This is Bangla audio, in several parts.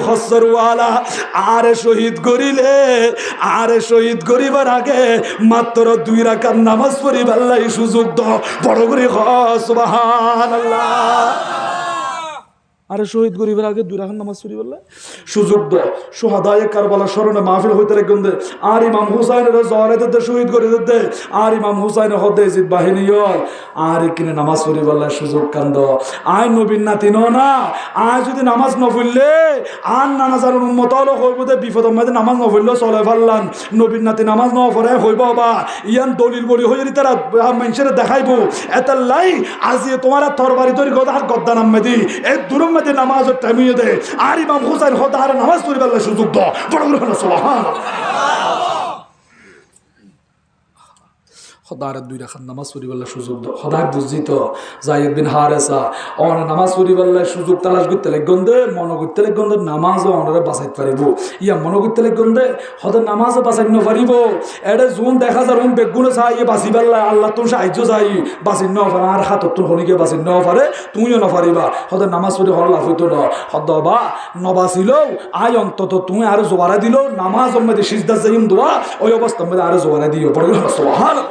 খসরওয়ালা আরে শহীদ করিলে আরে শহীদ করিবার আগে মাত্র 2 রাকাত নামাজ পড়িবার লাগি সুযোগ দাও বড় করে সুবহানাল্লাহ আরে শহীদ গরিবের আগে 2 রাকাত নামাজ পড়ি বললে সুযোগ দাও সুহাদায়ে কারবালা স্মরণে মাহফিল হইতে রেখে আর ইমাম হুসাইনের জহরাতে শহীদ করে দিতে আর ইমাম হুসাইনের হদে জিদ বাহিনী আর কিনে নামাজ পড়ি বললে সুযোগ কান্দ আয় নবীর নাতি না আয় যদি নামাজ ন পড়লে আর নানা জানার উম্মত হলো হইব দে বিপদ মধ্যে নামাজ ন পড়লে চলে ফেললাম নবীর নাতি নামাজ ন পড়ে হইব বা ইয়ান দলিল বলি হয়ে তারা মানুষের দেখাইব এত লাই আজিয়ে তোমার তরবারি তৈরি কথা আর গদ্দা নামে দি এই দুরম মধ্যে নামাজ টাইমিয়ে দে আর ইমাম হুসাইন হতে আর নামাজ পড়িবার সুযোগ দাও বড় করে সুবহানাল্লাহ খোদার 2 রাকাত নামাজ পড়িবার সুযোগ দাও খোদার বুঝি তো যায়েদ বিন হারেসা অন নামাজ পড়িবার সুযোগ তালাশ করতে লাগন্দে মন করতে লাগন্দে নামাজও অনরে বাঁচাইতে পারিব ইয়া মন করতে লাগন্দে হতে নামাজও বাঁচাই ন পারিব এটা জোন দেখা যায় রুম বেগুনে চাই বাঁচিবার আল্লাহ তোর সাহায্য চাই বাঁচি ন পারে আর হাতত তোর হনিকে বাঁচি ন পারে তুমিও ন পারিবা হতে নামাজ পড়ি হর লাভ হইতো না হদ বা নবাসিলেও আয় অন্তত তুমি আরো জোয়ারা দিল নামাজ মধ্যে সিজদা যাইম দোয়া ওই অবস্থার মধ্যে আরো জোয়ারা দিও পড়ে সুবহানাল্লাহ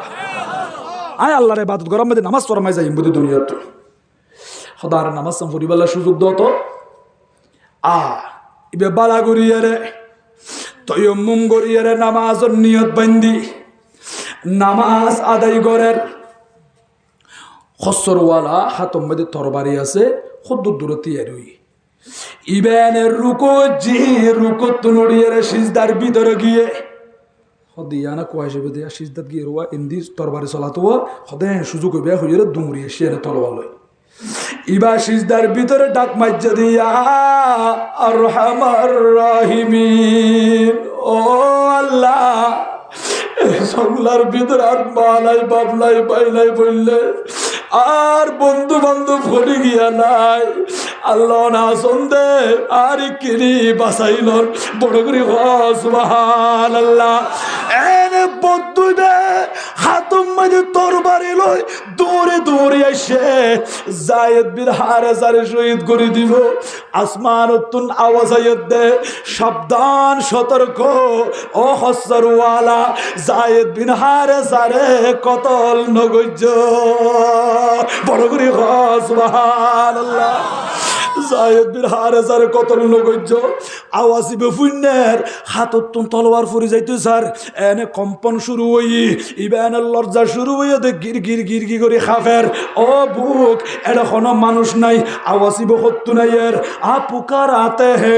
আয় আল্লাহর ইবাদত করার মধ্যে নামাজ পড়ামাই যাই বুদ্ধি দুনিয়াত খোদার নামাজ পড়িবার সুযোগ দাও তো ইবে বালা গরিয়ারে তয়ম্মুম গরিয়ারে নামাজের নিয়ত বান্ধি নামাজ আদায় করেন খসরওয়ালা হাতম মধ্যে তরবারি আছে খুব দূরতে এরই ইবেনের রুকু জি রুকু তুনুড়িয়ারে সিজদার ভিতরে গিয়ে হদিয়ানা কোয়াইবে দিয়া সিজদাত গিয়ে রোয়া ইন্দি তরবারি চলাতো হদে সুযোগ হইবে হইরে দুমরিয়ে শিয়ারে তরবার লই ইবা সিজদার ভিতরে ডাক মাজ্জা দিয়া আর রহমান রহিমিন ও আল্লাহ সংলার ভিতরে আর মালাই বাবলাই পাইলাই বললে আর বন্ধু বান্ধব ফলি গিয়া নাই আল্লাহ না সন্দে আর কিনি বাসাইল বড় করে সুবহানাল্লাহ এনে বন্ধু দে হাতম মাঝে তরবারি লই দৌড়ে দৌড়ে এসে যায়েদ বিন হারেসারে শহীদ করে দিব আসমানতুন আওয়াজ আয়াত দে সাবধান সতর্ক ও খসরওয়ালা যায়েদ বিন হারেসারে কতল নগজ্জ বড় করে সুবহানাল্লাহ যায়েদ বিন হারেসার কতল নগজ্জ আওয়াজিবে ফুন্নের হাতত তলোয়ার ফুরি যাইতো স্যার এনে কম্পন শুরু হই ইবেনের লজ্জা শুরু হইয়া দে গির গির গির গির করে খাফের ও বুক এটা কোনো মানুষ নাই আওয়াজিবে হত্তু নাই এর পুকার আতে হে